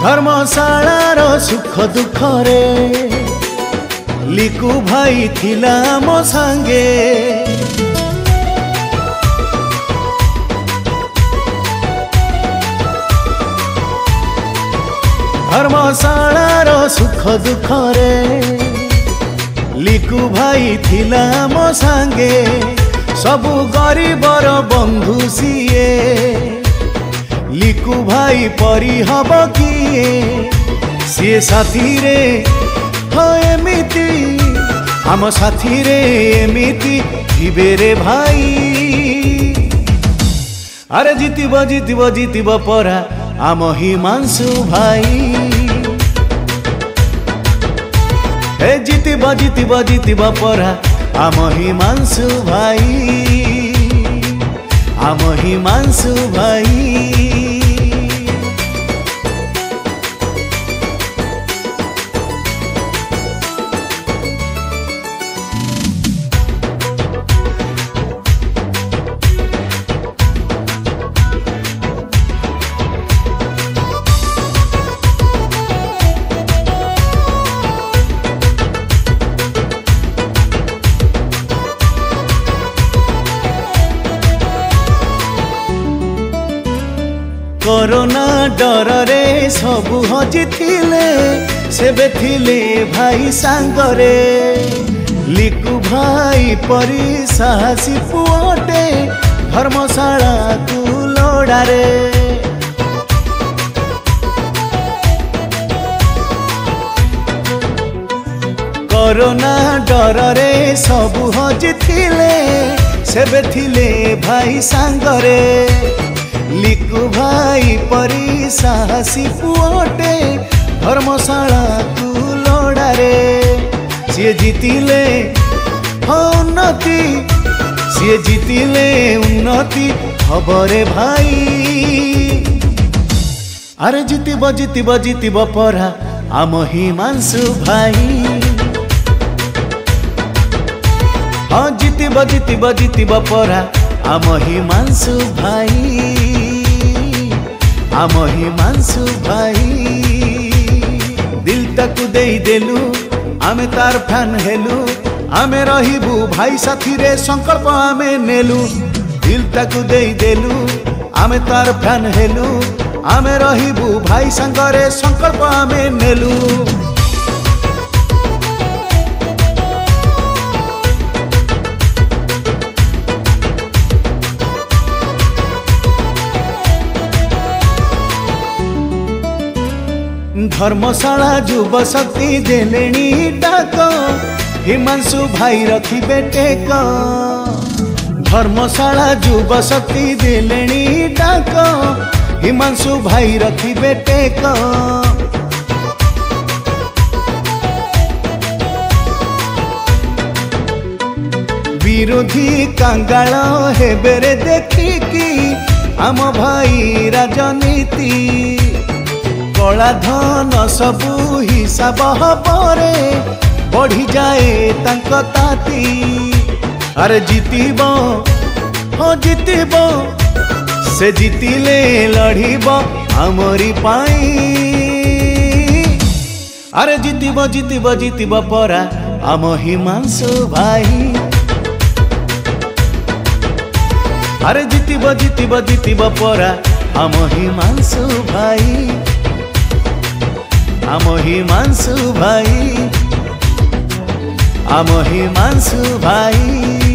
धर्मशालार सुख दुख रे लिकु भाई थिला मो सांगे। धर्मशालार सुख दुख रे लिकु भाई थिला मो सांगे। सबु गरीबर बंधु सीए लिकु भाई परी हब किए। सी साथी रे हो एमिति आम साथी रे एमिति थिबे रे भाई। अरे जीतिब जीतिब जीतिब परा आम हिमांशु भाई। ए जीतिब जीतिब जीतिब परा आम हिमांशु भाई। आम हिमांशु भाई। कोरोना डर रे सबु हजि थिले सेबे थिले भाई सांगरे। लिकु भाई परी साहसी पुअटे धर्मशाला तू लोड़ारे। कोरोना डर रे सबु हजि थिले सेबे थिले भाई सांगरे। लिकु भाई परी साहसी पुअटे धर्मशाला तू लोड़ारे। सी जीतिले उन्नति सी जीतिले उन्नति खबरे भाई। अरे जीतिब जीतिब जीतिब परा आम हिमांशु भाई। हाँ जीतिब जीतिब जीतिब परा आम हिमांशु भाई। आम हिमांशु भाई। दिल ताकू दे देलु आमे तार फैन हेलु। आमे रहिबु भाई साथी रे संकल्प आमे नेलु। दिल ताकू दे देलु आमे तार फैन हेलु। आमे रहिबु भाई संगरे संकल्प आमे नेलु। धर्मशाला युव शक्ति देलेनी डाक हिमांशु भाई रखिबे टेक। धर्मशाला युव शक्ति देलेनी डाक हिमांशु भाई रखिबे टेक। विरोधी कांगाल हेबे रे देखिकी आम भाई राजनीति। कला धन सबू हिसाब हबरे बढ़ी जाए तांक ताती। अरे जीतिब हो जीतिब से जीतिले लड़िब आमरी पाई। अरे जीतिब जीतिब जीतिब परा आम हिमांशु भाई। अरे जीतिब जीतिब जीतिब परा आम हिमांशु भाई। आम हिमांशु भाई। आम हिमांशु भाई।